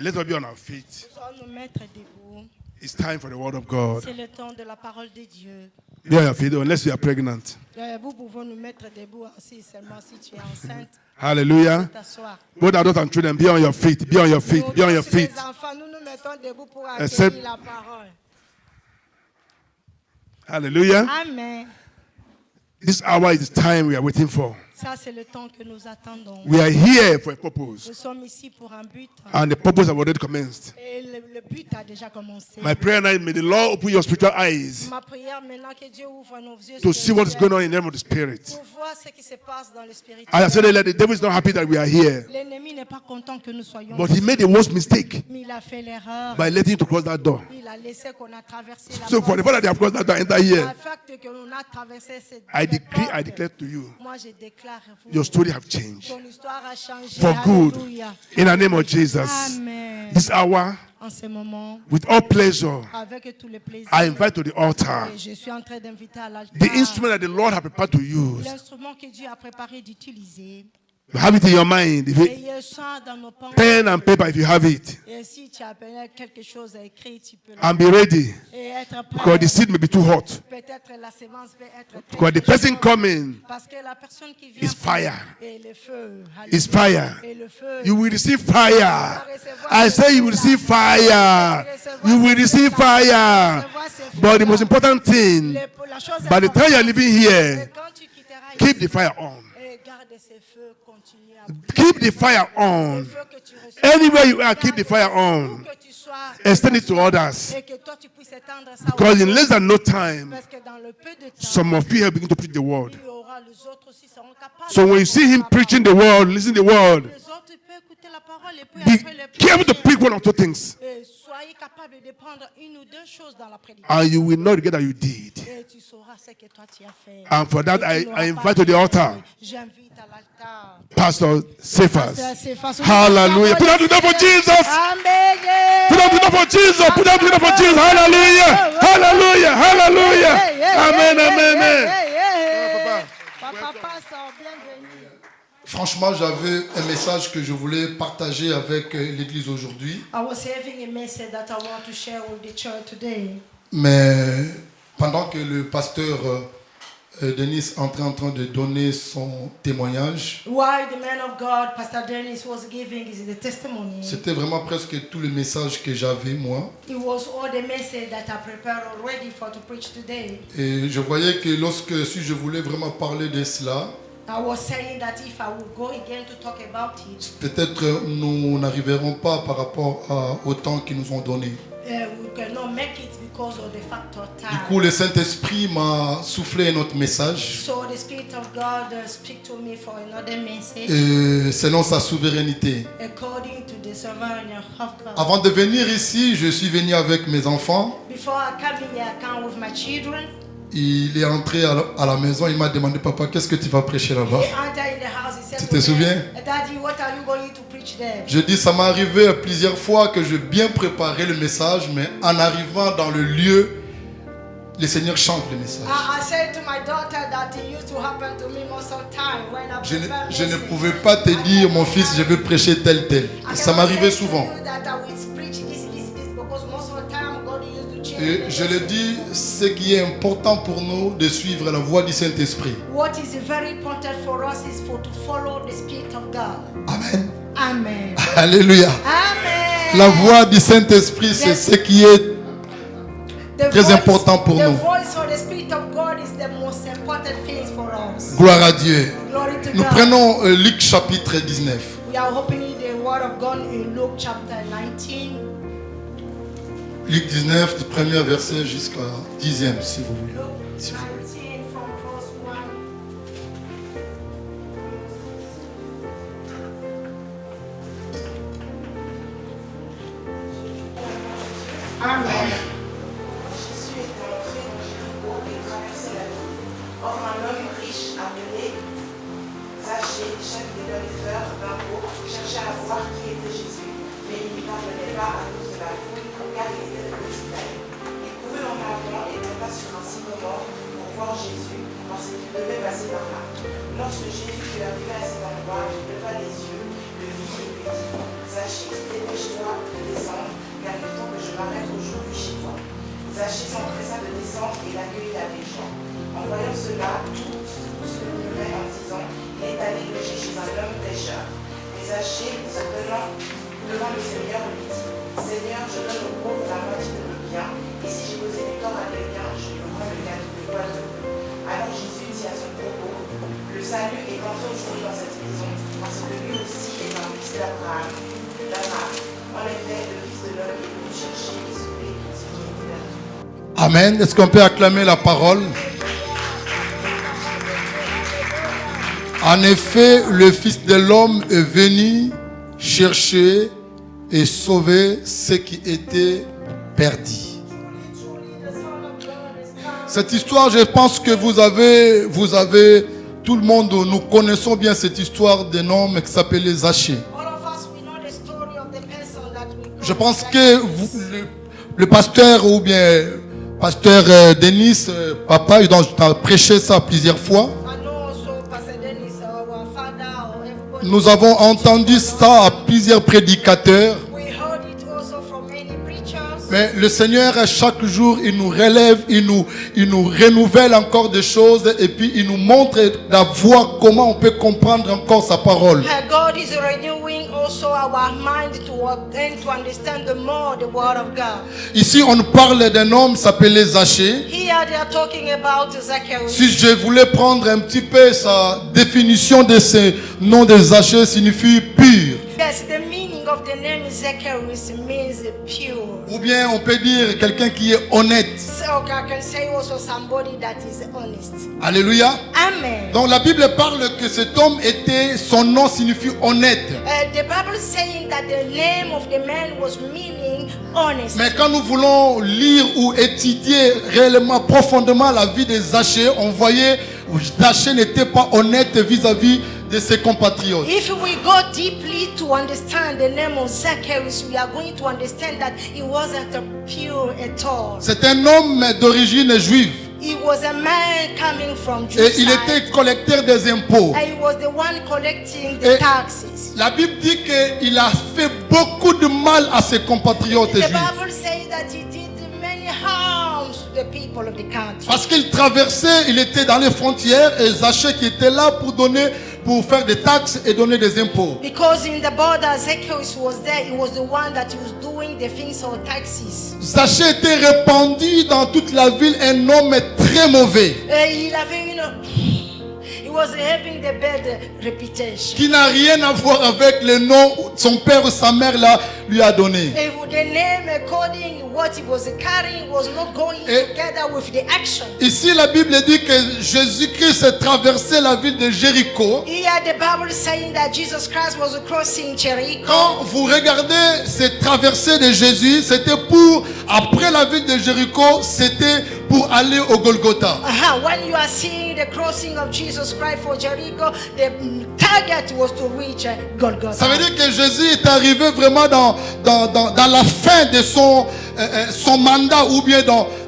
Let's all be on our feet. Nous allons nous mettre debout. It's time for the word of God. C'est le temps de la parole de Dieu. Be on your feet unless you are pregnant. Vous pouvez nous mettre debout ainsi seulement si tu es enceinte. Hallelujah. T'asseoir. Both adults and children, be on your feet. Be on your feet. Be on your feet. Les enfants, nous nous mettons debout pour Except- accueillir la parole. Hallelujah. Amen. This hour is the time we are waiting for. Ça, c'est le temps que nous attendons. We are here for a purpose. Nous sommes ici pour un but. And the purpose have already commenced. Et le but a déjà commencé. My prayer now is may the Lord open your spiritual eyes Ma prière maintenant que Dieu ouvre nos yeux to see what is spirituels going on in the realm of the Spirit. pour voir ce qui se passe dans le spirituel. As I said earlier, the devil is not happy that we are here. L'ennemi n'est pas content que nous soyons But he ici. made the worst mistake Mais il a fait l'erreur. by letting you to cross that door. Il a laissé qu'on a traversé la So for the porte. fact that they have crossed that door, enter Le here. fait qu'on a traversé cette I decree, porte, I declare to you, moi je déclare vous, your story have changed ton histoire a changé. for good Alléluia. in the name of Jesus. Amen. This hour, En ce moment, with all pleasure, avec tous les plaisirs, I invite to the altar et je suis en train d'inviter à l'altar the instrument that the Lord has prepared to use. l'instrument que Dieu a préparé d'utiliser. Have it in your mind. If Et you, il sent dans nos pensées. pen and paper, if you have it, Et si tu as quelque chose à écrire, tu peux and be ready, et être because the prêt. seed may be too hot. Peut-être la sémence peut être très Because the person coming parce que la personne qui vient is fire. et le feu, Is fire. et le feu, You will receive fire. I say you will receive fire. You will receive fire. But the most important thing, la chose by the time you are living c'est here, quand tu quitteras keep ici, the fire on. et garde ces feux, continue à Keep the fire on. le feu que tu reçois. Anywhere you are, keep the fire on. Que tu sois Extend it to others. et que toi tu puisses étendre ça Because aux in less than no time, parce que dans le peu de temps, some of you have begun to preach the word. il y aura les autres aussi seront capables. So when you see him preaching the word, listen to the word, Les autres peuvent écouter la parole et puis be après le careful to prêcher. pick one or two things. Et soyez capables de prendre une ou deux choses dans la prédication. And you will not regret that you did. Et tu sauras ce que toi tu as fait. And for that, Et tu n'auras I pas invite to the regretté. altar J'invite à l'altar. Pastor Cephas. C'est façon- Hallelujah. Put up the door for Jesus. Amen. Put up the door for Jesus. Put up the door for Jesus. Hallelujah. Hallelujah. Hallelujah. Amen. Amen. Amen. Papa, pasteur, bienvenue. Franchement, j'avais un message que je voulais partager avec l'église aujourd'hui. I was having a message that I want to share with the church today. Mais pendant que le pasteur Denis entrait en train de donner son témoignage, Why the man of God, Pastor Dennis, was giving is the testimony. c'était vraiment presque tout le message que j'avais moi. It was all the message that I prepared already for to preach today. Et je voyais que si je voulais vraiment parler de cela, I was saying that if I would go again to talk about it, peut-être nous n'arriverons pas par rapport au temps qu'ils nous ont donné. we cannot make it because of the factor Du time. coup, le Saint-Esprit m'a soufflé un autre message. So the Spirit of God speak to me for another message Selon sa souveraineté. according to the sovereignty of God. Avant de venir ici, je suis venu avec mes enfants. Before I come here, I come with my children. Il est entré à la maison, il m'a demandé, papa, qu'est-ce que tu vas prêcher là-bas? He entered in the house. He said, Tu te souviens? Daddy, what are you going to preach there? Je dis, ça m'est arrivé plusieurs fois que je bien préparé le message, mais en arrivant dans le lieu, le Seigneur chante le message. I said to my daughter that it used to happen to me most of the time when I prepare Je ne message. pouvais pas te dire, mon fils, je vais prêcher tel. I Ça cannot m'arrivait say to souvent. you that I will preach this, because most of the time God used to change Et the je le message. dis, ce qui est important pour nous de suivre la voie du Saint-Esprit. What is very important for us is to follow the Spirit of God. Amen. Amen. Alléluia. Amen. La voix du Saint-Esprit, c'est ce qui est The très voice- important pour the nous. voice of the Spirit of God is the most important thing for us. Gloire à Dieu. Glory to Nous God. prenons Luc chapitre 19. We are opening the Word of God in Luke chapter 19. Luc 19, du premier verset jusqu'au 10e, si vous voulez. Luke 19 from verse 1. Amen. Jésus était entré dans Jéricho et traversait la ville. Or, un homme riche appelé Zachée, chef des bienfaiteurs d'impôts, cherchait à voir qui était Jésus, mais il n'y parvenait pas à cause de la foule, car il était de petite taille. Il courut en avant et monta sur un sycomore pour voir Jésus, parce qu'il devait passer par là. Lorsque Jésus fut arrivé à cet endroit, il leva les yeux, le vit et lui dit, Zachée, dépêche-toi de descendre, car il faut que je m'arrête aujourd'hui chez toi. Zachée s'empressa de descendre et l'accueillit avec joie. En voyant cela, tous se murmuraient en disant, il est allé loger chez un homme pécheur. Mais Zachée, se tenant devant le Seigneur, lui dit, Seigneur, je donne aux pauvres la moitié de mes biens, et si j'ai causé du tort à quelqu'un, je lui rends le quadruple. Alors Jésus dit à son propos, le salut est entré aujourd'hui dans cette maison, parce que lui aussi est un fils d'Abraham. En effet, le Fils de l'homme est venu chercher et sauver ce qui est perdu. Amen. Est-ce qu'on peut acclamer la parole? En effet, le Fils de l'homme est venu chercher et sauver ce qui était perdu. Cette histoire, je pense que vous avez, tout le monde, nous connaissons bien cette histoire d'un homme qui s'appelait Zachée. Je pense que le pasteur ou bien pasteur Denis, papa, il a prêché ça plusieurs fois. Nous avons entendu ça à plusieurs prédicateurs. Mais le Seigneur, chaque jour, il nous relève, il nous renouvelle encore des choses et puis il nous montre la voie, comment on peut comprendre encore sa parole. God is renewing also our mind to understand the more the word of God. Ici, on parle d'un homme s'appelait Zachée. Here they are talking about Zacchaeus. Si je voulais prendre un petit peu sa définition de ce nom de Zachée, signifie pur. Yes, the meaning of the name Zacchaeus means pure. Ou bien on peut dire quelqu'un qui est honnête. So I can say also somebody that is honest. Alléluia. Amen. Donc la Bible parle que cet homme était, son nom signifie honnête. The Bible is saying that the name of the man was meaning honest. Mais quand nous voulons lire ou étudier réellement profondément la vie de Zachée, on voyait que Zachée n'était pas honnête vis-à-vis de ses compatriotes. If we go deeply to understand the name of Zacchaeus, we are going to understand that he wasn't pure at all. C'est un homme d'origine juive. He was a man coming from Et Jerusalem. il était collecteur des impôts. And he was the one collecting the taxes. La Bible dit qu'il a fait beaucoup de mal à ses compatriotes The juifs. Bible says that he did many harms to the people of the country. Parce qu'il traversait, il était dans les frontières et Zachée qui était là pour faire des taxes et donner des impôts. Because in the border, Zacchaeus was there. He was the one that was doing the things of taxes. Zachée était répandu dans toute la ville, un homme très mauvais. Il avait he was having the bad reputation. Qui n'a rien à voir avec le nom son père ou sa mère lui a donné. The name according what he was carrying was not going together with the action. Ici la Bible dit que Jésus-Christ a traversé la ville de Jéricho. Here the Bible is saying that Jesus Christ was crossing Jericho. Quand vous regardez cette traversée de Jésus, c'était pour, après la ville de Jéricho, c'était pour aller au Golgotha. When you are seeing the crossing of Jesus Christ for Jericho, the target was to reach Golgotha. Ça veut dire que Jésus est arrivé vraiment dans la fin de son mandat ou bien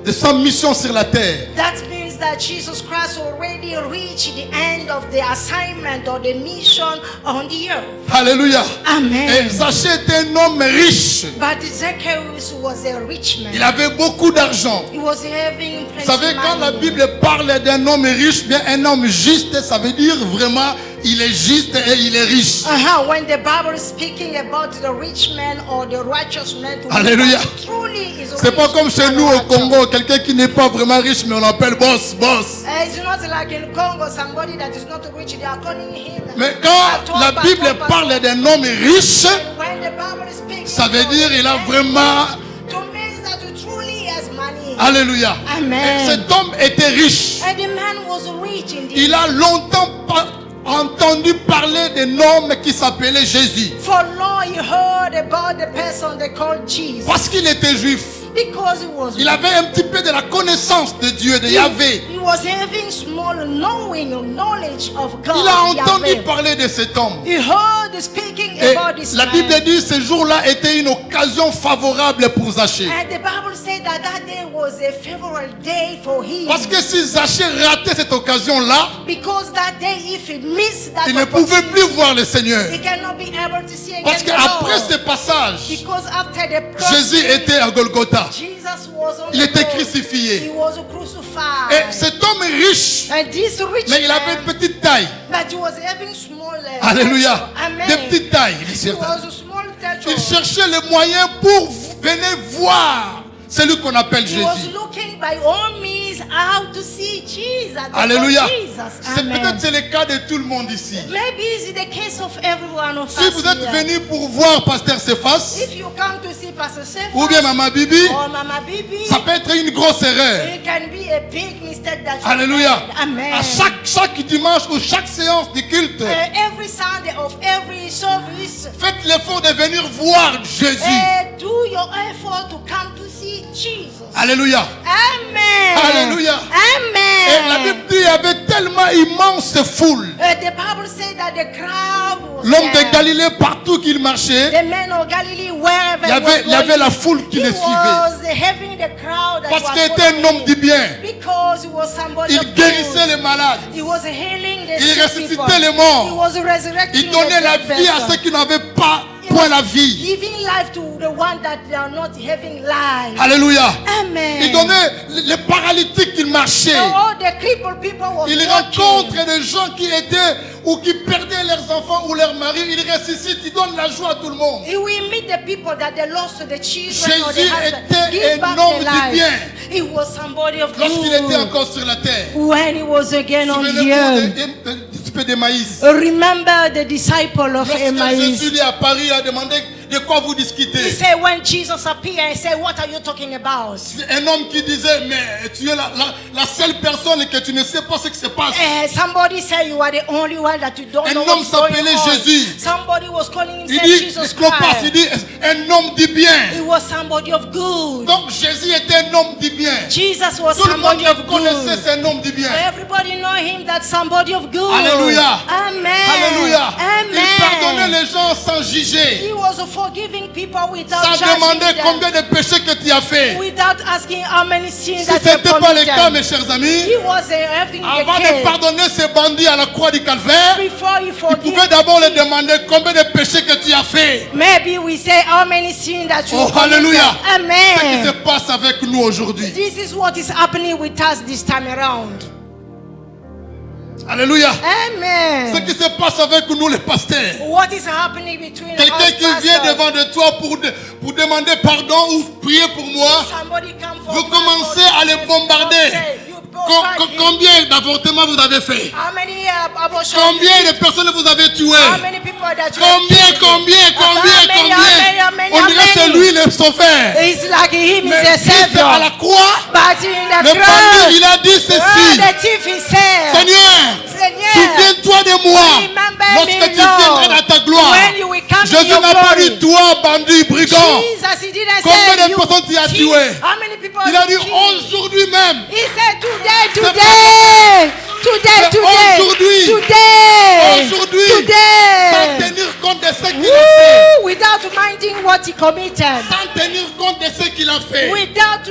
de sa mission sur la terre. That means that Jesus Christ already reached the end of the assignment or the mission on the earth. Alléluia. Amen. Et Zachée était un homme riche. But Zacchaeus was a rich man. Il avait beaucoup d'argent. He was having Vous plenty savez, quand la money. Bible parle d'un homme riche, bien un homme juste, ça veut dire vraiment il est juste et il est riche. When the Bible is speaking about the rich man or the righteous man, Alléluia. truly is C'est pas rich comme chez and nous au righteous. Congo, quelqu'un qui n'est pas vraiment riche, mais on l'appelle boss. It's not like in Congo, somebody that is not rich, they are calling him. Mais quand la Bible parle d'un homme riche, When the Bible is speaking, ça veut dire il a vraiment... to mean that he truly has money. Alléluia. Amen. Et cet homme était riche. And the man was rich indeed. Il a longtemps entendu parler d'un homme qui s'appelait Jésus. For long he heard about the person they called Jesus. Parce qu'il était juif. Because he was Il avait un petit peu de la connaissance de Dieu, de Yahvé. He was having small knowledge of God. Il a entendu Yahweh. parler de cet homme. He heard speaking Et about this la man. Bible dit ce jour-là était une occasion favorable pour Zachée. And the Bible said that that day was a favorable day for him. Parce que si Zachée ratait cette occasion-là, Because that day, if he missed that il ne pouvait opportunity, plus voir le Seigneur. he cannot be able to see again Parce the qu'après Lord. ce passage, Because after the Jésus crossing, était à Golgotha. Jesus was on Il the était cross. crucifié. He was crucified. Et cet homme riche, And this rich mais il avait une man, petite taille. but he was having small Alléluia. stature. Amen. Des petites tailles. He was a small stature. Il cherchait les moyens pour venir voir celui qu'on appelle He was Jésus. looking by all means how to see Jesus. the Alléluia. Lord Jesus. C'est Amen. peut-être le cas de tout le monde ici. Maybe it's the case of everyone of Si us vous êtes here. venu pour voir Pasteur Cephas If you come to see Pastor Cephas ou bien Maman Bibi, or Mama Bibi, ça peut être une grosse erreur. it can be a big mistake that you Alléluia. made. Amen. À chaque dimanche ou chaque séance de culte, Every Sunday of every service, faites l'effort de venir voir Jésus. do your effort to come to see Jesus. Alléluia. Amen. Alléluia. Et la Amen. Bible dit qu'il y avait tellement immense foule. The Bible said that the crowd was L'homme there. de Galilée, partout qu'il marchait, The men of Galilee, wherever il y avait la foule qui he le suivait. was having the crowd that Parce was qu'il était un following homme du bien. because he was somebody Il of guérissait good. les malades. He was healing the Il sick ressuscitait people. les morts. He was resurrecting Il donnait the la dead vie à person. ceux qui n'avaient pas He point was la vie. giving life to the one that they are not having life. Alléluia. Amen. Il donnait les paralytiques qui marchaient. So all the crippled people was Il walking. rencontre des gens qui étaient ou qui perdaient leurs enfants ou leurs maris. Il ressuscite, il donne la joie à tout le monde. He will meet the people that they lost the children or the Jésus husband. était Give back un homme the du life. bien. He was somebody of Lorsqu'il était good. encore sur la terre. When he was again on the Souvenez-vous earth. des disciples de maïs. Remember the disciple of Lorsque Emmaus. Jésus est apparu, il a demandé de quoi vous He discutez. said when Jesus appeared, he said, what are you talking about? Un homme qui disait, mais tu es la seule personne que tu ne sais pas ce qui se passe. Somebody said you are the only one that you don't Un know homme what's going s'appelait on. Jésus. Somebody was calling Il himself dit, Jesus Clopas, il Christ. dit, un homme du bien. He was somebody of good. Donc Jésus était un homme du bien. Jesus was Tout le monde somebody of le connaissait, good. c'est un homme du bien. Everybody know him that somebody of good. Alléluia. Amen. Alléluia. Il pardonnait Amen. les gens sans juger. He was forgiving people without Sans judging demander them. combien de péchés que tu as fait. Without asking how many sins Si that ce you n'était pas le cas, committed. mes chers amis, He was having the avant de case. pardonner ces bandits à la croix du calvaire, Before you il forgive, pouvait d'abord leur demander combien de péchés que tu as fait. maybe we say how many sins that you Oh, committed. hallelujah. Ce qui se Amen. passe avec nous aujourd'hui. This is what is happening with us this time around. Alléluia. Amen. Ce qui se passe avec nous, les pasteurs. What is happening between Quelqu'un us, qui vient pastors? devant de toi pour demander pardon ou prier pour moi, Somebody come for vous prayer commencez for à les Jesus. bombarder. Okay, you bombard him. Combien d'avortements vous avez fait? How many abortions? Combien de personnes vous avez tuées? How many people that you Combien? On dirait que c'est lui le sauveur. It's like him Mais is a Christ à la savior. croix, But in the le bandit, cross, il a dit ceci. the thief he said, Seigneur, souviens-toi de moi remember lorsque me, tu viendras Lord, dans ta gloire. when you will come in Jésus your n'a pas glory. dit toi, bandit, brigand. Jesus, he didn't Combien say de you personnes tu as thief. tué? How many people Il a dit you killed? aujourd'hui même. He said today, C'est today, aujourd'hui. today, Aujourd'hui, sans today. tenir compte de ce qu'il a fait. Woo, without minding what he committed. Sans tenir compte de ce qu'il a fait. Without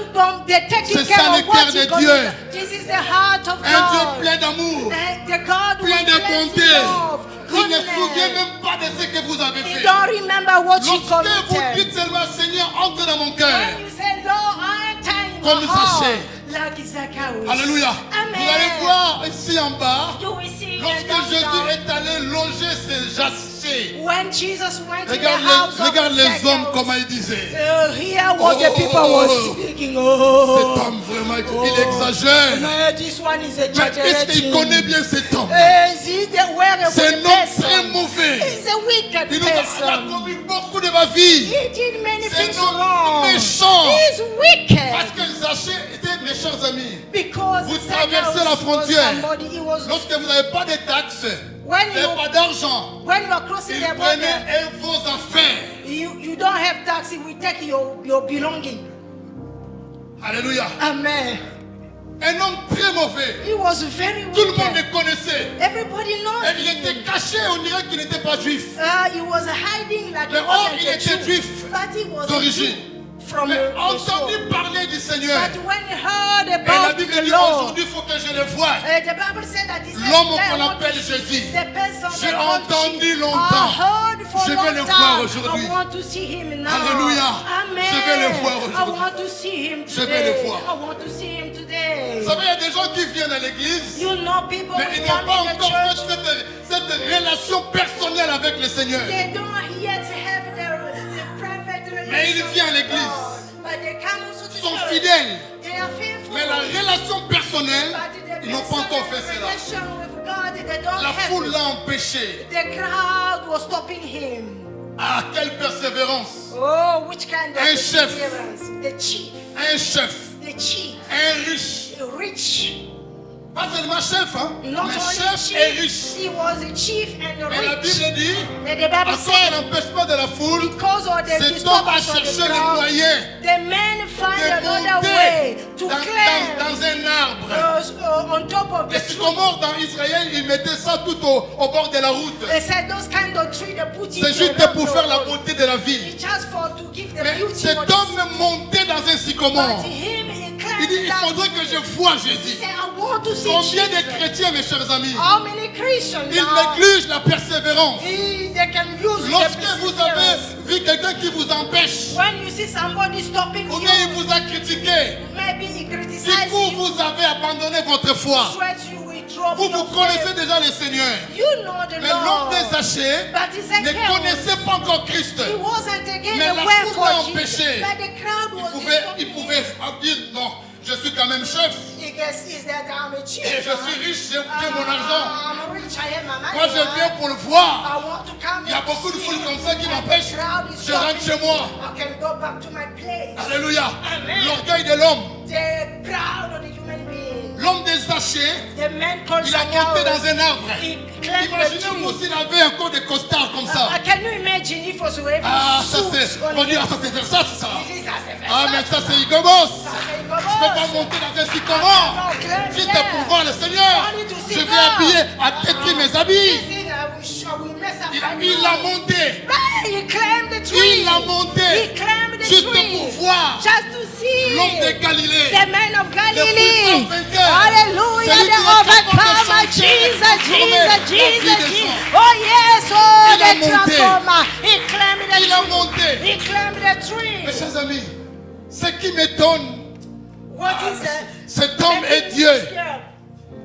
taking C'est care ça le of what cœur he de committed. Dieu. This is the heart of Un Dieu God. plein d'amour. The God who Plein de is bonté. love, Il ne goodness. souvient même pas de ce que vous avez You fait. don't remember what you Lorsque vous committed. dites seulement Seigneur, entre dans mon cœur. When you say, Lord, I enter in Comme my heart, Zachée. like Zacchaeus. Alléluia. Amen. Vous allez voir ici en bas, You will see lorsque down, Jésus down. est allé loger ses Jachés. When Jesus went to the Regarde house of regarde les Zacchaeus, hommes comment ils disaient. hear what the people were speaking. Cet Oh, homme vraiment, il exagère. man, this one is Mais est-ce qu'il exaggerating. connaît bien cet homme? Is he the wearer of C'est the un homme très person? mauvais. He's a wicked Il nous a person. commis beaucoup de ma vie. He did many C'est things un homme wrong. méchant. He's wicked. Parce que Zachée était mes chers amis. Because Vous Zacchaeus traversez la was frontière. somebody, he was, Lorsque vous n'avez pas de taxes, When vous n'avez pas d'argent, when you are crossing il the prenait border, vos affaires. you don't have taxi, we take your belonging. Alléluia. Amen. Un homme très mauvais. He was very Tout le monde wicked. le connaissait. Everybody knows Et il him. était caché, on dirait qu'il n'était pas juif. He was hiding like Mais he or, wasn't il a était Jew. juif But he was a d'origine. Jew from Mais the entendu soul. parler du Seigneur. But when he heard Et la about Bible the dit Lord, aujourd'hui, il faut que je le voie. the Bible said that he said, L'homme "I qu'on want appelle to see Jésus. the person J'ai that called entendu Jesus. longtemps. I heard for Je a vais le long voir time. aujourd'hui. I want to see him now. Alléluia. Amen. Je vais le voir I aujourd'hui. want to see him Je today. vais le voir. I want to see him today. Vous savez, il y a des gens qui viennent à l'église, You know people mais who ils n'ont come pas in the encore fait church, cette relation personnelle avec le Seigneur. they don't yet have the private Mais il relationship vient à with l'église. God. But they come also to Ils sont church. fidèles. They are faithful. Mais la relation personnelle, But the ils n'ont pas encore fait personal cela. relation with God, they don't La have foule it. l'a empêché. The crowd was stopping him. Ah, quelle persévérance! Oh, which kind of Un chef. perseverance? The chief. Un chef, The chief. un riche. Rich. Pas seulement chef, hein, Not mais only chef et chief, riche. he was a chief and a Et la rich. Bible dit, And the Bible à cause said, de l'empêchement de la foule, because of the cet homme a disturbance of the cherché le crowd, moyen the men find de another way monter to dans climb un arbre. on top of Les the tree. sycomores dans Israël, ils mettaient ça tout au bord de la route. They said those kind of tree they put C'est it juste around pour the faire la road. beauté de la ville. It's just for to give the Mais beauty cet of the homme montait dans un sycomore. But him, he Il climbed dit, il that faudrait que tree. je voie He Jésus. said, I want to see Combien de Jesus. chrétiens, mes chers amis, How many Christians ils now, négligent la persévérance. they can use Lorsque the vous avez perseverance. vu quelqu'un qui vous empêche, When you see somebody stopping ou you, bien il vous a critiqué, maybe he du criticizes coup you, vous avez abandonné votre foi. sweat you, withdraw Vous your connaissez faith. déjà le Seigneur. You know the Mais l'homme Lord. des Zachée But ne Zacchaeus, connaissait pas encore Christ. he wasn't again Mais la aware foule for l'a Jesus. empêché. But the crowd was Il pouvait dire non, je suis quand même chef. He guess is that I'm a chief. Et je suis riche, j'ai mon argent. I'm rich, I have my money. Moi je viens pour le voir. I want to come Il y a here to beaucoup de see foules you. comme ça qui And m'empêchent. the crowd is Je rentre stopping chez moi. me. I can go back to my place. Alléluia. Amen. L'orgueil de l'homme. The crowd of the human being. L'homme des Zachée, The man called il a monté dans Zacchaeus. un arbre. He climbed the Imaginez-vous tree. s'il avait encore des costards comme ça. Can you imagine if was wearing Ah, ça suits c'est. on On va dire, him? ah, ça c'est Versace ça. He says, "That's Ah, mais ça c'est Hugo Boss. Je ne peux pas monter dans un sycomore. Juste pour voir le Seigneur. Je vais habiller à têter mes habits. Il l'a monté. He climbed the tree. Il l'a monté. He climbed the Juste tree. pour voir Just to see l'homme de Galilée. the man of Galilee. puissant vainqueur. Hallelujah. Celui The qui est capable de overcomer. changer, Jesus, de transformer Jesus, la vie Jesus, des Jesus. gens. Oh yes. Oh, Il a the monté. transformer. He climbed the Il a tree. monté. He climbed the tree. Mes chers amis, ce qui m'étonne, What is that? cet homme est Dieu.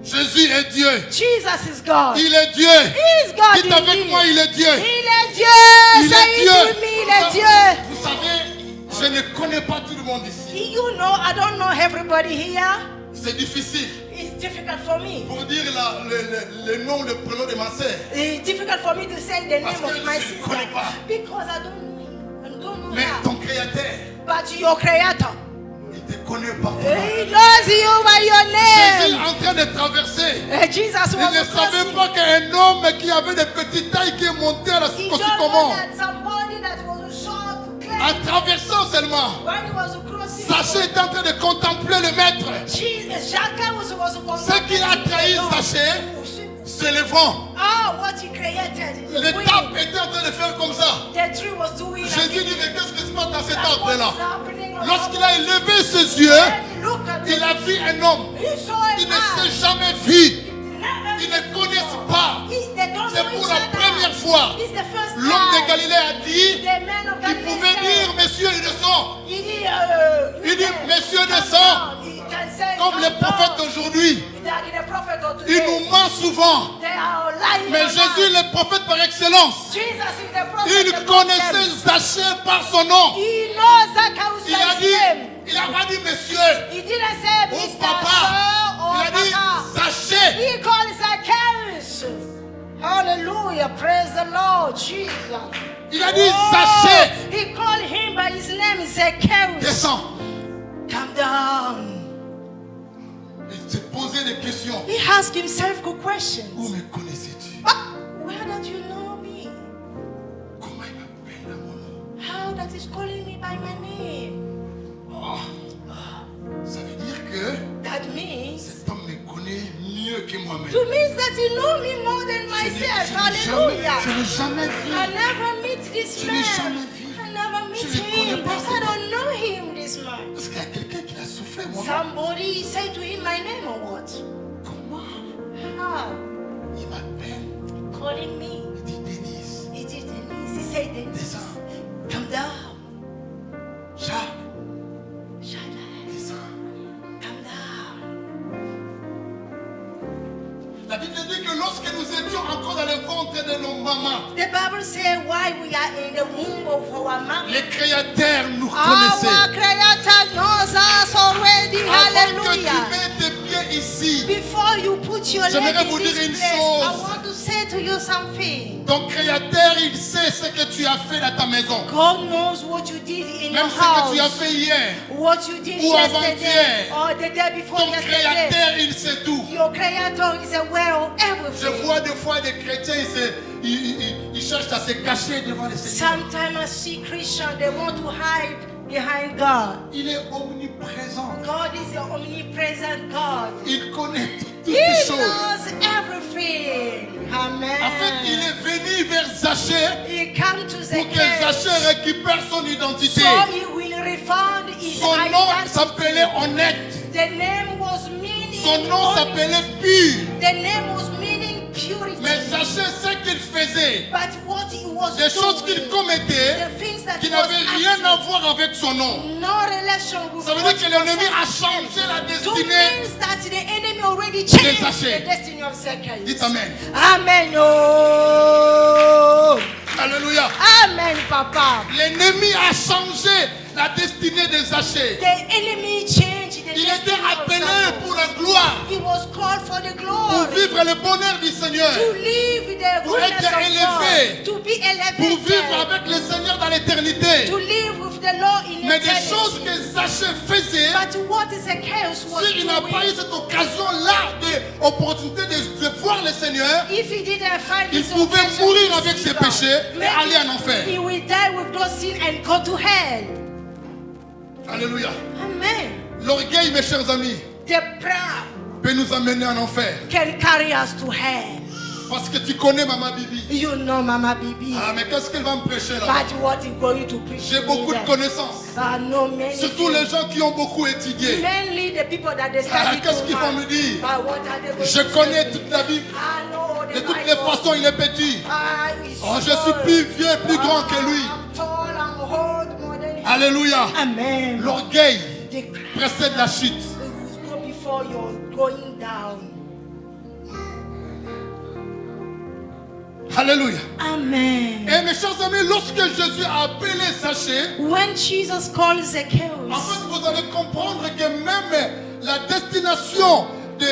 Jésus est Dieu. Jesus is God. Il est Dieu. He is God. Dites avec indeed. moi, il est Dieu. Il est Dieu. Il Say est it Dieu. to me. Il est Dieu. Vous savez, je ne connais pas tout le monde ici. You know, I don't know everybody here. C'est difficile It's difficult for me. pour dire le nom, le prénom de ma sœur. It's difficult for me to say the Parce name que of my je ne sister connais pas. because I don't know Mais her. ton créateur, But your creator, il te connaît par ton nom. he knows you by your Jésus name. est en train de traverser. Jesus Il was ne savait crossing. pas qu'un homme qui avait des petites tailles qui est monté à la He don't know sycomore. that somebody that was short, En clean, traversant seulement, when he was crossing, Zachée était en train de contempler le maître. Jacques was Ce qui a trahi Zachée, c'est le vent. Ah, what he created. The Les wind. tables étaient en train de faire comme ça. The tree was doing Jésus dit, mais qu'est-ce qui se passe dans cet That's what is arbre-là? happening on Lorsqu'il the a élevé ses yeux, When you look at il it, a vu un homme. he saw a Il ne man. s'est jamais vu. Never Ils ne connaissent pas. They don't C'est know pour each la other. première fois. It's the first L'homme de time. Galilée a dit, The man of il Galilee pouvait said, dire, messieurs, il descend. il dit, Il dit, messieurs, come descends. down. He can say, Comme come les prophètes down. d'aujourd'hui. That is the prophet of Il today. nous ment souvent. They are lying Mais on Jésus, us. le prophète par excellence, Jesus is the prophet. il the connaissait prophet. Zachée par son nom. He knows Zacchaeus Il a by his dit, name. il n'a pas dit monsieur He didn't say ou Mr. papa. Sir or Il a dit Papa. Zachée. He called Zacchaeus. Hallelujah. Praise the Lord Jesus. Il a dit Zachée. He called him by his name, Zacchaeus. Descends. Come down. Il s'est posé des questions. He asked himself good Où questions. me connaissais-tu? Ah, where did you know me? Comment il m'appelle à mon nom? How that is calling me by my name? Oh. Ça veut dire que That means que moi-même. To mean that you know me more than myself. Hallelujah. Je n'ai jamais vu. I never meet this Je man. l'ai jamais vu. I never meet Je ne connais him. pas I ce don't know him, this man. Est-ce qu'il y a quelqu'un qui l'a soufflé, moi? Somebody say to him my name or what? Comment? Ah, Il m'appelle. calling me. Il dit Denise. He did Denise. He said Denise. Descends. Come down. Jacques. Shaddai. Descends. Come down. La Bible dit que lorsque nous étions encore dans le ventre de nos mamans, The Bible says why we are in the womb of our mom. les créateurs nous Our connaissaient. Creator knows us already. Avant que Hallelujah. tu mettes tes pieds ici, Before you put your leg J'aimerais in vous dire this une place, chose. I want to say to you something. ton créateur, il sait ce que tu as fait dans ta maison. God knows what you did in Même your ce que tu as house, fait hier. what you did Ou yesterday, avant-hier. or the day before Ton yesterday. créateur, il sait tout. Your Creator is aware of Je everything. vois des fois des chrétiens, ils cherchent à se cacher devant les Seigneur. Sometimes I see Christians, they want to hide behind God. Il est omniprésent. God is an omnipresent God. Il connaît toutes He les choses. knows everything. Amen. En fait, il est venu vers Zachée He came to pour que Zachée Zacchaeus, récupère son identité. so he will refund his Son nom identity. s'appelait Honnête. The name was meaning Son nom honesty. s'appelait Pur. The name was meaning purity. Mais Zachée, ce qu'il faisait, But what he was des choses qu'il doing, commettait, the things that qui he was n'avaient rien à acting, voir avec son nom. no relation with Ça veut what dire que he l'ennemi was a acting. changé la Two destinée. means that the enemy already changed Zacchaeus. the destiny of Zacchaeus. Dites Amen. Amen. Oh. Alléluia. Amen, Papa. L'ennemi a changé la destinée de Zachée. The enemy changed the Il destiny était of appelé Zacchaeus. pour la gloire, He was called for the pour glory. vivre le bonheur du Seigneur, To live the Pour goodness être of élevé. God. To be elevated. pour vivre avec le Seigneur dans l'éternité. To live with the Lord in Mais des eternity. choses que Zachée faisait, But what Zacchaeus was s'il n'a pas eu doing, cette occasion-là, d'opportunité de voir le Seigneur, if he didn't find il this pouvait occasion mourir to avec see ses God, péchés et maybe aller en enfer. he will die with those sins and go to hell. Alléluia. Amen. L'orgueil, mes chers amis, The proud peut nous amener en enfer. can carry us to hell. Parce que tu connais Maman Bibi. You know Mama Bibi. Ah, mais qu'est-ce qu'elle va me prêcher là? But what is going to preach? J'ai beaucoup de me connaissances. that? No, many Surtout les gens qui ont beaucoup étudié. mainly the people that they Ah, study qu'est-ce too qu'ils vont much. me dire? But what are they going Je to connais say? toute la Bible. I know the De toutes les Bible. façons, il est petit. Ah, he's Oh, je tall. suis plus vieux, plus grand que lui. I'm tall, I'm old, more than him. Alléluia. Amen. L'orgueil The précède la chute. will go before you're going down. Alléluia. Amen. Et mes chers amis, lorsque Jésus a appelé Zachée, When Jesus called Zacchaeus, en fait, vous allez comprendre que même la destination de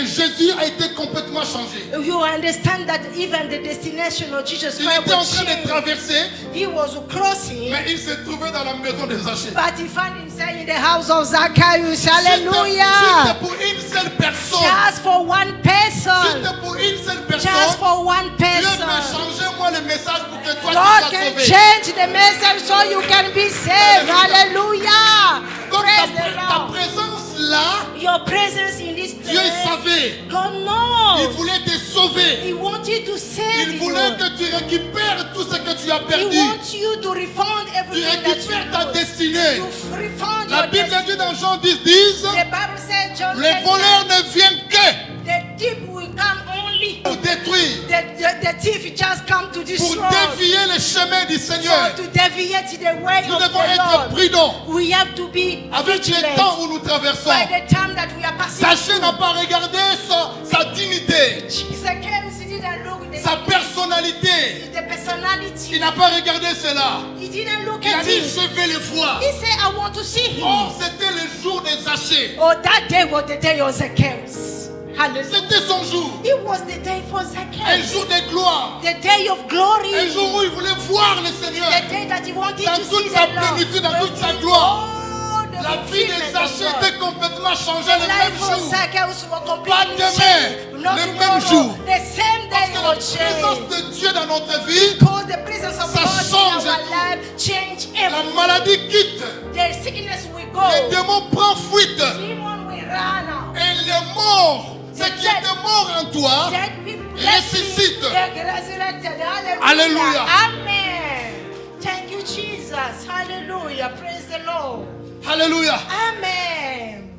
Jésus a été complètement changée. you understand that even the destination of Jesus Il Christ était en was train de changed. traverser, He was crossing, mais il se trouvait dans la maison de Zachée. but he found himself in the house of Zacchaeus. C'était Hallelujah. pour une seule personne. Just for one person. C'était pour une seule Just personne. for one Dieu me person. changeait moi le message pour que toi God tu sois can sauvé. change the message so you can be saved. Hallelujah. Donc Praise the ta Lord. présence là, Your presence in this Dieu place. savait. God Il knows. voulait te sauver. He wants you to save Il voulait you. que tu récupères tout ce que tu as He perdu. wants you to refund Tu everything that récupères ta you destinée. lose. You refund La your Bible destiny. dit dans Jean 10, The Bible says, John les 10, voleurs ne viennent que the thief will come only. pour détruire, The thief just come to pour destroy. dévier le chemin du Seigneur. So to deviate the way Nous of devons the être Lord. prudents We have to be avec le vigilant. temps où nous traversons. By the time that we are passing Zachée n'a pas regardé sa dignité, Zacchaeus didn't look at sa personnalité. the personality. Il n'a pas regardé cela. He didn't look Il a at dit, it. je vais le voir. He said, I want to see him. Or, c'était le jour de Zachée. Oh, that day was the day of Zacchaeus. Hallelujah. C'était son jour. It was the day for Un Zacchaeus. jour de gloire. The day of glory. Un jour où il voulait voir le Seigneur. The day that he wanted Dans to toute see sa the Lord. plénitude, dans toute sa gloire. Oh, the La vie de fulfillment of Zachée God. était complètement changée The le life même of jour. Zacchaeus was Pas completely demain, changed. Not le tomorrow. même jour. The same Parce day que it la was présence changed. de Dieu dans notre vie, Because the presence of Ça God change in our tout. life change la everything. maladie quitte. The sickness will Les go. démons prennent fuite. Demon will run out. Et les morts, ceux qui étaient morts toi Dead people, ressuscitent. they're resurrected. Hallelujah. Alléluia. Amen. Thank you, Jesus. Hallelujah. Praise the Lord. Alléluia. Amen.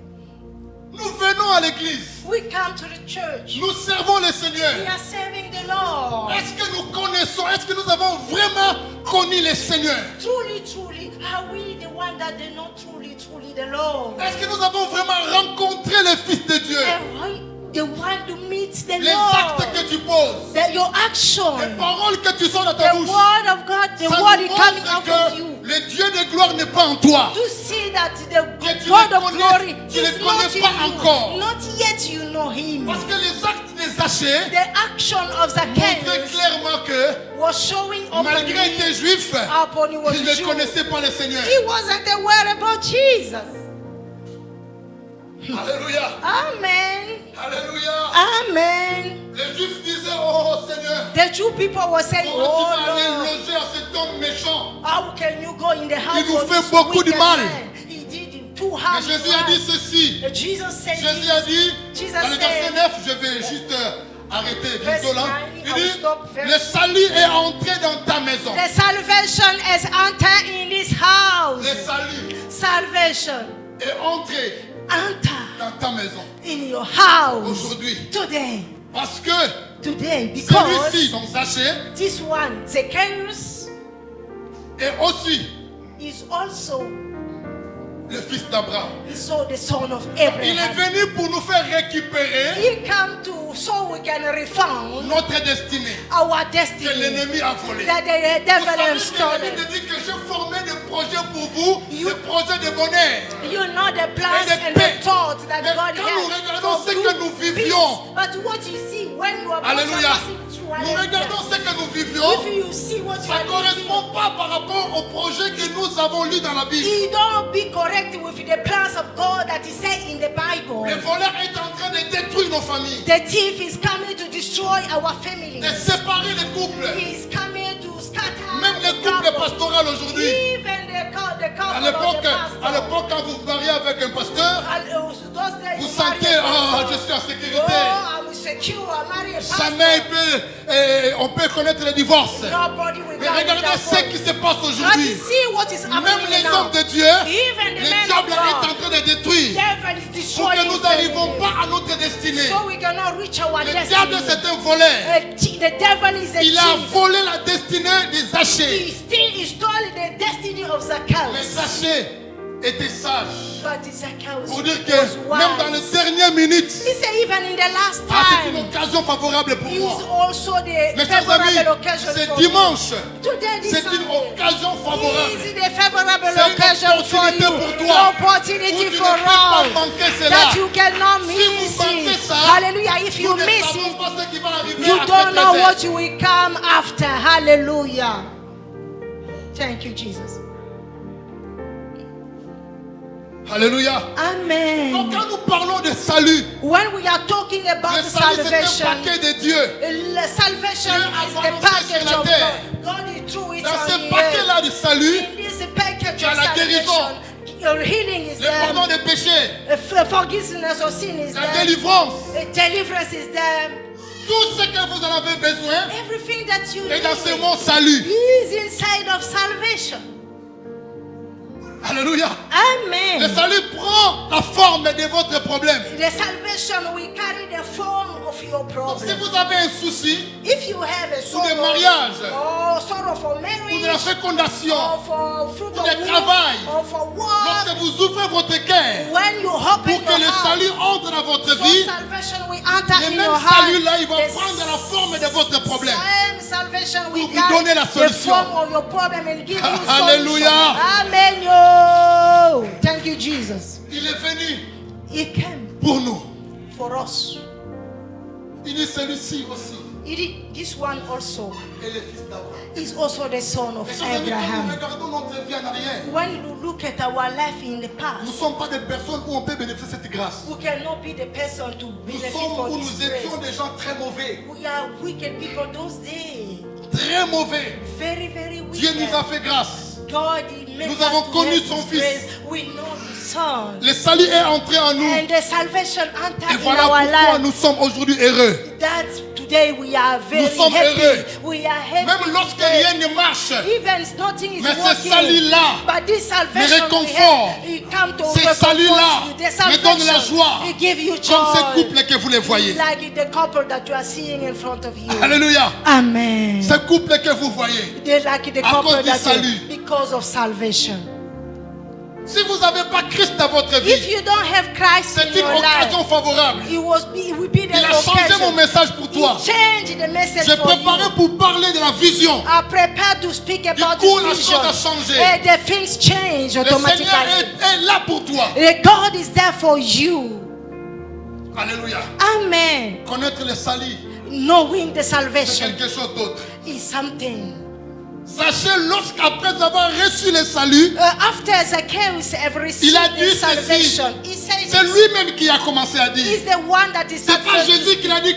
Nous venons à l'église. We come to the church. Nous servons le We Seigneur. are serving the Lord. Est-ce que nous connaissons, est-ce que nous avons vraiment connu le Seigneur? Truly, truly, are we the one that they know truly, truly the Lord? Est-ce que nous avons vraiment rencontré le Fils de Dieu? And we the one to meet the Les actes Lord. que tu poses, That your action, les paroles que tu sors dans ta the bouche, word of God, the ça word nous is coming montre out of you. que le Dieu de gloire n'est pas en toi. To see that the Que tu God le of connais- glory tu le is connais not in pas you. encore. Not yet you know him. Parce que les actes des Zachée The action of montraient Zacchaeus clairement que was showing malgré qu'il était juif, upon he was il ne Jew. connaissait pas le Seigneur. He wasn't aware about Jesus. Alléluia. Amen. Alléluia. Amen. Les juifs disaient, oh Seigneur, The Jew people were saying, comment oh tu vas aller Lord, loger à cet homme méchant? how can you go in the house nous of fait this beaucoup de wicked mal. man? He did too Mais harm Jésus to a dit us. ceci. Jesus said Jésus a dit, Jesus dans le verset said, 9, je vais juste arrêter Verse bientôt là. 9, Il I will dit, stop very le salut est entré dans ta maison. the salvation has entered in this house. Le salut Salvation est entré enter dans ta maison in your house aujourd'hui. today. Parce que Today, celui-ci, because donc Zachée, this one, Zacchaeus, est aussi is also le fils d'Abraham. the son of Il est Abraham. venu pour nous faire récupérer He came to so we can refund notre destinée our que destiny l'ennemi a volée. that the Vous devil savez has que la stolen. Bible dit que j'ai formé des projets pour vous, You- des projets de bonheur. You know the plans Et de and paix. the thoughts that Mais God quand nous regardons has ce for que good nous peace. vivions, But what you see when you are Alléluia, passing through, nous regardons ce que nous vivions, if you see what you ça are ne correspond pas par rapport au projet que nous avons lu dans la Bible. you don't be correct with the plans of God that is said in the Bible. Le voleur est en train de détruire nos familles, The thief is coming to destroy our de families. séparer les couples, He is coming to scatter même les the couples couple. pastoraux aujourd'hui. Even the À couple of l'époque, the pastor. quand vous vous mariez avec un pasteur, Those days vous you marry sentez, a oh, pastor. je suis en sécurité. Oh, I'm secure. I marry a pastor. Jamais on peut connaître le divorce. Nobody will Mais come regardez without ce God. qui se passe But aujourd'hui. you see what is Même happening les now. hommes de Dieu, Even the le men of diable est en God. train de détruire Devil is pour destroying que nous families. n'arrivons pas à notre destinée. So we cannot reach our Le destiny. diable, c'est un voleur. The devil is a Il a thief. volé la destinée des Zachée. He stole the destiny of Mais Zacchaeus. Zachée était sage. But Zacchaeus Pour dire que was même dans les wise. dernières minutes, He said even in the last c'est une time, occasion favorable pour is moi. also the Mes chers amis, favorable occasion c'est for dimanche. me. Today, this C'est une Sunday, occasion favorable. is the favorable C'est une occasion for opportunité you. pour toi. An Où opportunity tu ne for peux pas all. manquer cela. That you cannot Si miss vous manquez it. ça, Hallelujah. If you Nous ne miss savons it, pas ce qui va arriver you après don't know 13 what heures. you will come after. Hallelujah. Thank you, Jesus. Alléluia. Amen. Donc quand nous parlons de salut, When we are talking about le the salut c'est un salvation, paquet de Dieu. the salvation Dieu a is balancé the package sur la of terre. God. God is true. It's Dans on ce the paquet-là de salut, In this package tu as of la guérison. salvation, your healing is le pardon there. des péchés, Forgiveness of sin is la there. délivrance, Deliverance is there. tout ce que vous en avez besoin Everything that you est dans ce need mot salut. is inside of salvation. Alléluia. Le Amen. salut prend la forme de votre problème. The salvation will carry the form of your Donc, si problem. vous avez un souci If you have a pour sorrow, le mariage, or sorrow for pour de la marriage, fécondation, or for fruit pour of le womb, travail, or for work, lorsque vous ouvrez votre cœur when you open pour que your le heart, salut entre dans votre so vie, salvation will enter le in même your heart. salut-là, il va The prendre la forme de votre problème. Same salvation will vous carry donner la the solution. form of your problem and give you Alléluia. solution. Amen. Yo. Thank you, Jesus. Il est venu He came pour nous. for us. Il dit celui-ci aussi This one also est le fils d'Abraham. is also the son of Mes chers amis, quand nous Abraham. regardons notre vie en arrière, When you look at our life in the nous ne past, sommes pas des personnes où on peut bénéficier de cette grâce. we cannot be the person to Nous benefit sommes from où this nous étions grace. des gens très mauvais. We are wicked people those days. Très mauvais. Very, very wicked. Dieu nous a fait grâce. God, He made Nous us avons to connu have son His Fils. grace. We know His Son. Le salut est entré en nous. And the salvation entered Et in voilà our pourquoi life. nous sommes aujourd'hui heureux. That Today we are very sommes happy. heureux. We are happy. Même lorsque today. rien ne marche, Even nothing is mais ce working. salut-là But this salvation me réconfort. we come to Ce reconfort salut-là you. The me donne la salvation, joie. it give you joy. Comme ces couples que vous les voyez. Like the couple that you are seeing in front of you. Alléluia. Amen. Ces couples que vous voyez. They like the À cause couple du that salut. because of salvation. Si vous n'avez pas Christ dans votre vie, If you don't have Christ c'est in une your occasion life, favorable. it will be the Il a changé mon occasion. message pour toi. He changed the message J'ai for préparé you. pour parler de la vision. I prepared to speak about coup, the la vision. chose a changé. And the things change Le Seigneur automatically. est là pour toi. The God is there for you. Alléluia. Amen. Connaître le salut, Knowing the c'est salvation quelque chose d'autre. is something. Sachez, lorsqu'après avoir reçu le salut, After Zacchaeus have received il a dit the ceci. salvation, he said C'est lui-même qui a commencé à dire. he's the one that is C'est pas Jésus qui l'a dit,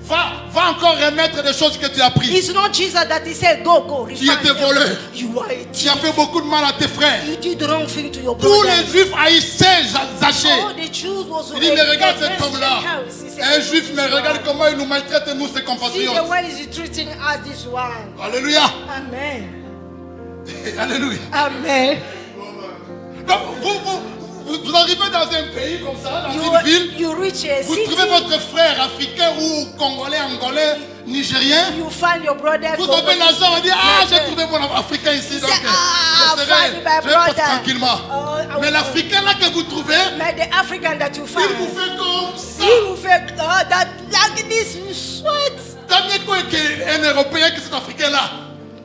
va encore remettre des choses que tu as prises. It's not Jesus that he said, go, Tu refine étais them. voleur. You are a Tu as thief. fait beaucoup de mal à tes frères. You did the wrong thing to your Tous brother. les juifs haïssaient Zachée. All the Jews was Il dit, mais regarde cet against homme-là. Zacchaeus. He said, Un juif, mais regarde comment il nous maltraite, nous, ses see the compatriotes. way he's treating us this one. Alléluia. Amen. Alléluia. Amen. Donc, vous arrivez dans un pays comme ça, dans une ville, You reach a vous city, trouvez votre frère africain ou congolais, angolais, nigérien. you find your brother. Vous avez l'argent, on dit, ah, j'ai Nigerian. trouvé mon africain ici, donc say, ah, je find my vais passer brother. tranquillement. Oh, I Mais will- l'Africain là que vous trouvez, But the African that you il find, vous fait comme ça. he will fake that like this, you sweat. T'as mieux quoi qu'un Européen que cet Africain là.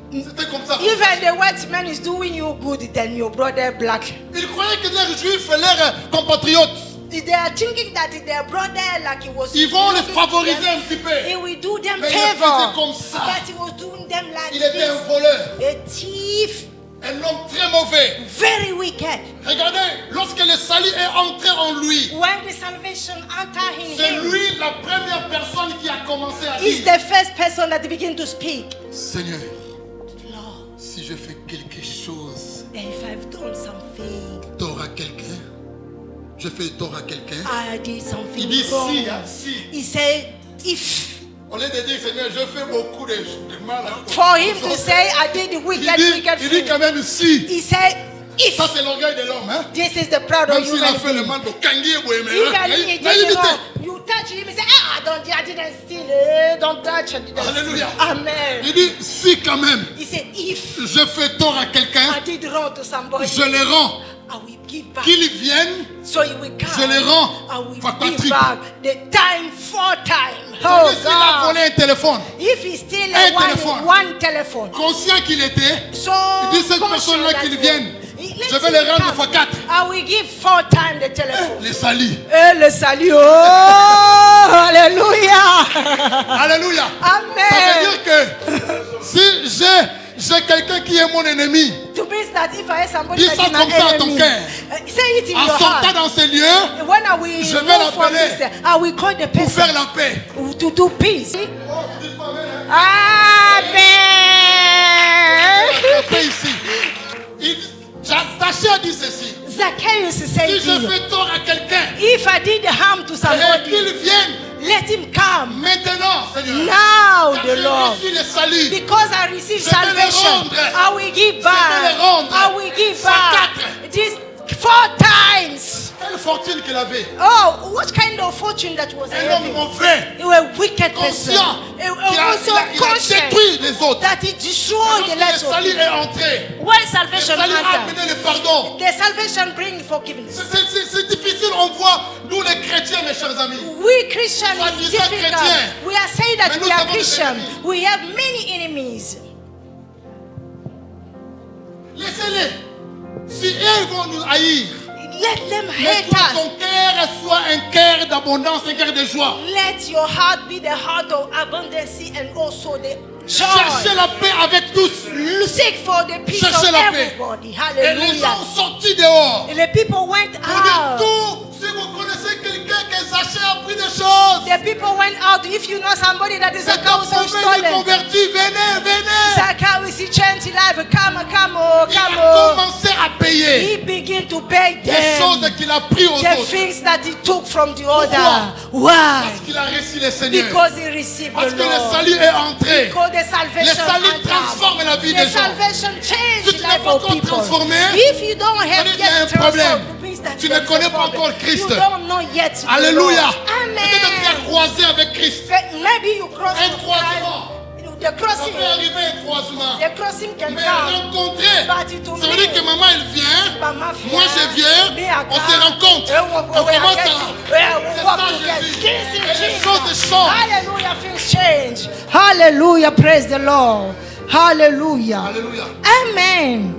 C'était comme ça. Even the white man is doing you good than your brother black. Ils croyaient que leurs juifs, leurs compatriotes, They are thinking that their brother, like he was, ils vont les looking favoriser to them, un petit peu. he will do them Mais il le faisait favor. comme ça. But he was doing them like Il était un this. voleur, A thief, un homme très mauvais. very wicked. Regardez, lorsque le salut est entré en lui, When the salvation entered in c'est him, lui la première personne qui a commencé à he's dire, the first person that began to speak. Seigneur, Lord, si je fais quelque chose, if I've done something, tort à quelqu'un, je fais tort à quelqu'un. I did something Il dit wrong. si, hein, si. He said, if. Au lieu de dire, Seigneur, je fais beaucoup de mal à For him to say, I did the wicked il dit thing. quand même si. He said, if. Ça, c'est l'orgueil de l'homme. Hein? This is the proud Même of s'il a human fait le being. mal, donc, Kangi est bohémien, Even hein? he did Naïveté. it wrong. You touch him, he say, I didn't steal. Don't touch. I didn't Alléluia. steal. Amen. Il dit, si quand même, He said, if je fais tort à quelqu'un, I did wrong to somebody, je les rends. I will give back. Qu'ils viennent, So he will come. je les rends. I will Fois give triple. back the time 4 times. Oh s'il a volé God. un téléphone, If he steal Un téléphone. one telephone, conscient qu'il était, so il dit cette conscious personne-là that qu'ils he- viennent, Let's je vais les see rendre come. fois 4. I will give 4 times the telephone. Les salis. Et le salut. Oh, alléluia. Alléluia. Ça veut Amen. dire que si j'ai quelqu'un qui est mon ennemi, To mean that if I have somebody Dis that ça is comme my ça à ton enemy, cœur. say it in en your sortant heart. dans ces lieux, When I will Je vais move from l'appeler this, I will call the pour faire person la paix. to do peace. La Amen. paix ici. Zachée a dit ceci. Zacchaeus said, Si je fais tort à quelqu'un, if I did harm to et somebody, qu'il vienne let him come. maintenant, Seigneur. Now Car the j'ai Lord. reçu le salut. Because I received Je vais le salvation, rendre. I will give Je vais back. le rendre. I will give Fois back. 4. This 4 times. Quelle fortune qu'il avait. Oh, what kind of fortune that was Un homme having? mauvais, You were a wicked person. conscient, Also il a conscious détruit les autres. that he destroyed the Lorsque lives le of salut people. est entré, When le salvation salut a entered, amené le pardon. the salvation brings forgiveness. C'est difficile, on voit, nous les chrétiens, mes chers amis. We Christians, Soit it's disant difficult. chrétien. We are saying that Mais we nous are avons des Christians. ennemis. We have many enemies. Laissez-les. Si ils vont nous haïr, Let them mais hate toi, us. ton cœur soit un cœur d'abondance, un cœur de joie. Let your heart be the heart of abundance and also the Cherchez joy. la paix avec tous. Seek for the peace Cherchez of la paix. everybody. Et les Hallelujah. gens sont sortis dehors. And the people went Vous dites out. tout. Si vous connaissez quelqu'un qui a Zachée a pris des choses, The people went out. If you know somebody that is c'est a un Zacchaeus who mauvais stolen, converti. Venez, venez. Zacchaeus, he changed his life. Come, come, oh, Il a come, oh. commencé à à payer he began to pay des choses them qu'il a pris aux the autres. things that he took from the other. Parce Why? qu'il a reçu le Seigneur. Because he received Parce the que le Lord. salut est entré. Because the Le salvation salut entered. transforme la vie The des gens. salvation changed Si the tu n'es life pas of encore people. transformé, If you don't have ça veut dire qu'il y a un yet problème. transformed, it means that Tu there ne is connais a pas problem. encore Christ. You don't know yet the Alléluia. Lord. Peut-être que tu as Amen. croisé avec Christ. Maybe you cross Un with croisement. Christ. The Ça crossing, peut arriver un croisement. the crossing can Mais come. rencontrer, But it will ça veut dire mean- que maman elle vient, Mama vient, moi je viens, me I on se come. rencontre. On commence à... C'est ça Jésus. Et les choses changent. Hallelujah, things change. Hallelujah, praise the Lord. Hallelujah. Alléluia. Amen.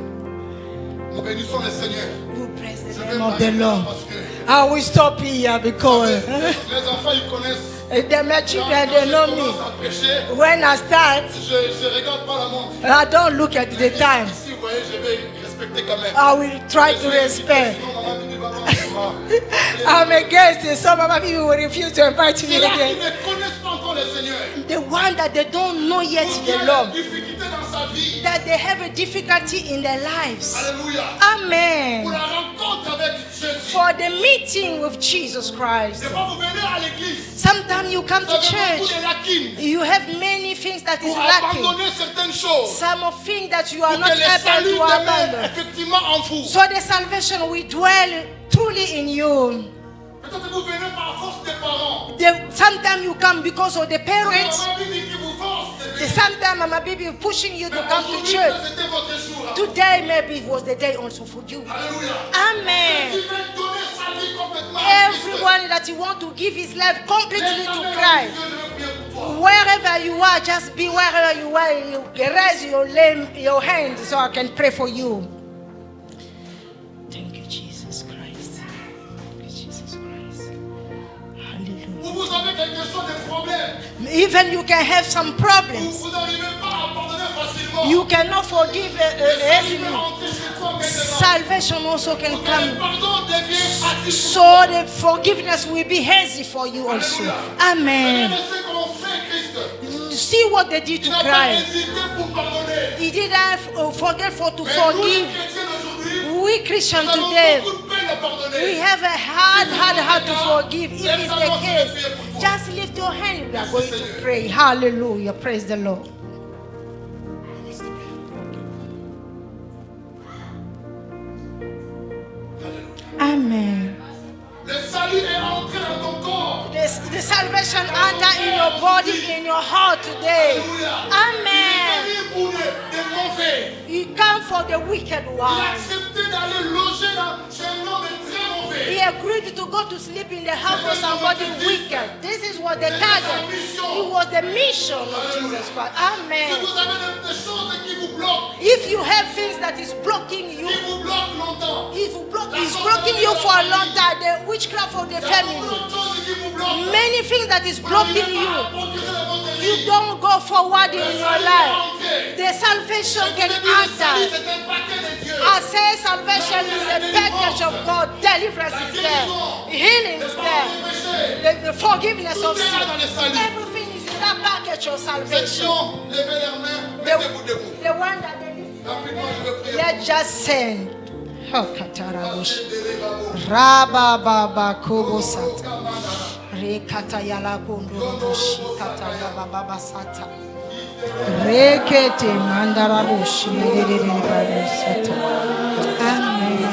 Nous bénissons le Seigneur. You praise the Je name vais of the m'arrêter là Lord. parce que I will stop here because les enfants ils connaissent. my children, Quand they je know me. commence à prêcher, When I start, je ne regarde pas la montre. I don't look at the time. Ici, vous voyez, je vais respecter quand même. I will try to respect. I'm a guest, and some of people will refuse to invite me C'est là qu'ils again. ne connaissent pas encore le Seigneur. The one that they don't know yet Qui the a Lord, des difficultés dans sa vie. that they have a difficulty in their lives. Alléluia. Pour Amen. la rencontre avec Jésus. For the meeting with Jesus Christ. C'est pas vous venez à l'église. Sometimes you come Vous to avez beaucoup church, de lacunes. you have many things that is Pour lacking. abandonner certaines choses. Some of things that you are Pour not que le able salut to demeure abandon. effectivement en vous. So the salvation will dwell truly in you. Peut-être que vous venez par force des parents. Sometimes you come because of the Et parents. maman Bibi qui vous force de venir. Sometimes Mama Baby is pushing you to Mais come to aujourd'hui, church. c'était votre jour. Today maybe it was the day also for you. Alléluia. Qui Amen. veut donner sa vie complètement à Christ. Everyone that you want to give his life completely Lève ta to main, Christ. Dieu, je veux prier pour toi. Wherever you are, just be wherever you are. You raise your hand so I can pray for you. Thank you, Jesus Christ. Thank you, Jesus Christ. Hallelujah. Vous avez quelque chose de problème. Even you can have some problems. Vous n'arrivez pas à pardonner facilement. You cannot forgive Le salut easily. est rentré chez toi maintenant. Salvation also can Pour que le come. pardon devienne facile. So the forgiveness will be easy for you also. Amen. Regardez ce qu'ont fait Christ. See what they did Il to n'a pas Christ. hésité pour pardonner. He didn't forget to Mais nous, les forgive. chrétiens d'aujourd'hui, We Christians nous avons today, beaucoup de peine à pardonner. we have a hard to forgive. If it's the case, just lift your hand. We are going to pray. Hallelujah. Praise the Lord. Amen. Le salut est entré dans ton corps. The salvation enter in your body, in your heart today. Alléluia. Amen. Il est venu pour des mauvais. You come for the wicked Il a one. accepté d'aller loger chez un homme très mauvais. He agreed to go to sleep in the house of somebody wicked. This is what the target. It was the mission of Jesus Christ. Si Amen. vous avez des choses qui vous bloquent, If you have things that is blocking you, qui vous bloquent longtemps, if you it's blocking you for a long time, the witchcraft of the il y a beaucoup family, de choses qui vous bloquent. many things that is blocking Vous you, n'arrivez pas à progresser dans votre you vie. don't go forward in your life. The salvation Je can te dis, le salut, enter. c'est un paquet de Dieu. I say salvation is a package of God. Deliverance is there. Healing is there. The forgiveness of sin. Everything is in that package of salvation. Section, levez les mains, mettez-vous debout. The one that they lift. Rapidement, je veux prier. Let's just send. Hakatarabush. Rababa Kobo Sata. Rekata yala kundurubushi kata yababa sata. Rekete mandarabushi nerere sata. Amen.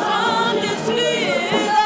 Son is sweet.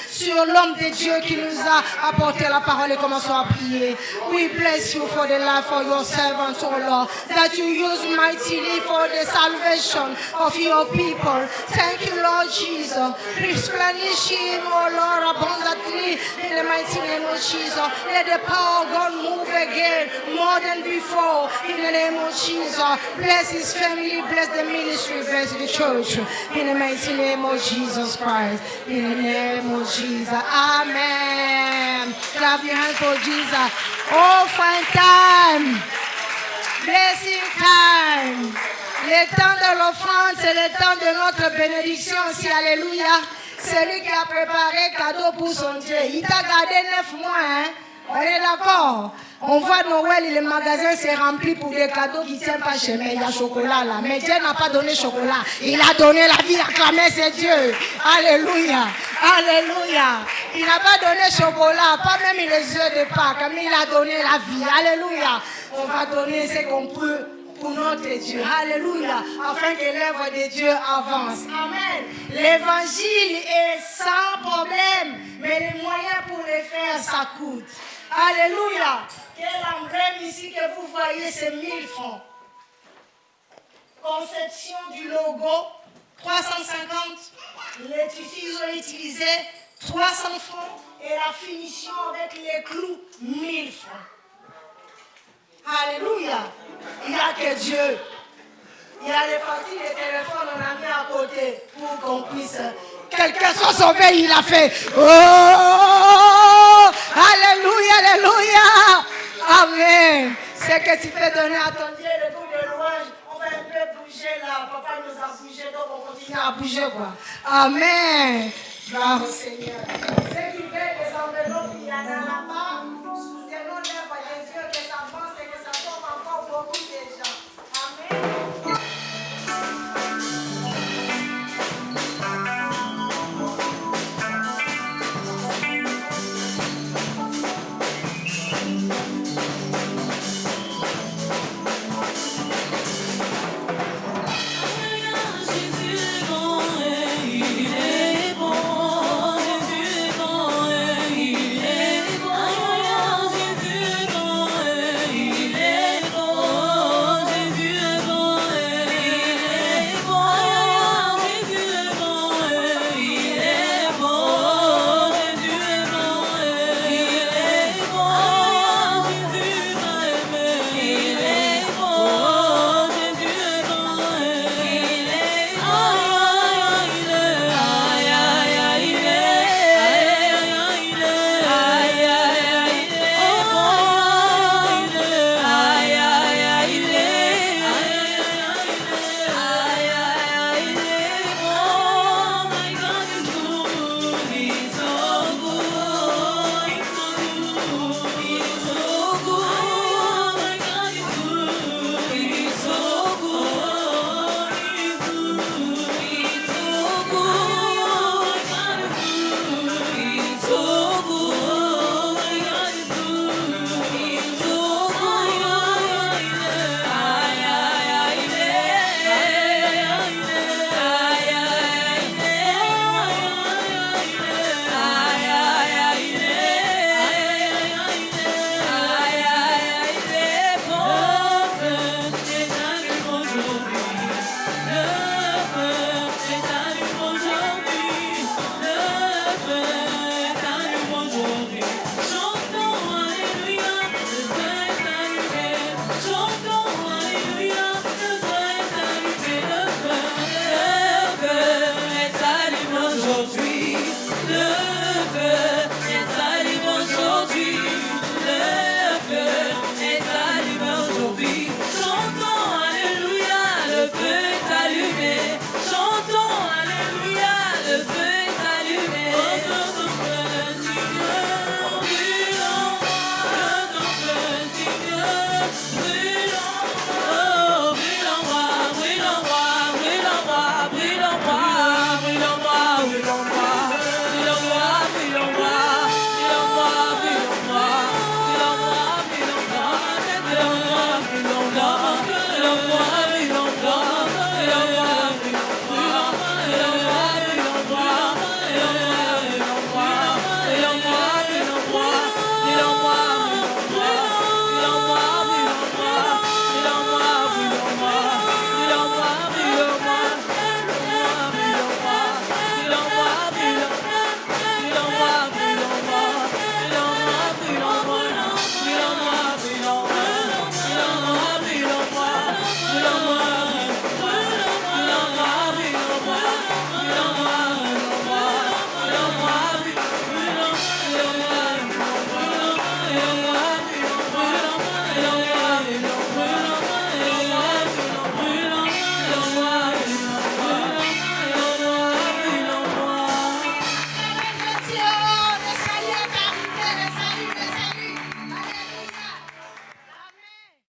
Sur l'homme de Dieu qui nous a apporté la parole et commençons à prier. We bless you for the life of your servant, oh Lord, that you use mightily for the salvation of your people. Thank you, Lord Jesus. Replenish him, oh Lord, abundantly in the mighty name of Jesus. Let the power of God move again more than before in the name of Jesus. Bless his family, bless the ministry, bless the church in the mighty name of Jesus Christ. In the name of Jesus. Amen. Clap your hands for Jesus. Offering time. Blessing time. Le temps de l'offrande, c'est le temps de notre bénédiction aussi. Alléluia. C'est lui qui a préparé cadeau pour son Dieu. Il t'a gardé 9 mois. Hein? On est d'accord? On voit Noël et le magasin s'est rempli pour des cadeaux qui ne tiennent pas chez moi. Il y a chocolat là. Mais Dieu n'a pas donné chocolat. Il a donné la vie. Acclamez c'est Dieu. Alléluia. Alléluia. Il n'a pas donné chocolat. Pas même les œufs de Pâques. Mais il a donné la vie. Alléluia. On va donner ce qu'on peut pour notre Dieu. Alléluia. Afin que l'œuvre de Dieu avance. Amen. L'évangile est sans problème. Mais les moyens pour le faire, ça coûte. Alléluia. Quel emblème ici que vous voyez, c'est 1000 francs. Conception du logo, 350. Les tissus ils ont utilisé 300 francs. Et la finition avec les clous, 1000 francs. Alléluia. Il n'y a que Dieu. Il y a les factures de téléphone, on a mis à côté pour qu'on puisse. Quelqu'un soit sauvé, il a fait. Oh, alléluia, alléluia. Amen. C'est que tu peux donner à ton Dieu le coup de louange. On va un peu bouger là. Papa nous a bougé, donc on continue à bouger quoi. Amen. Gloire au Seigneur.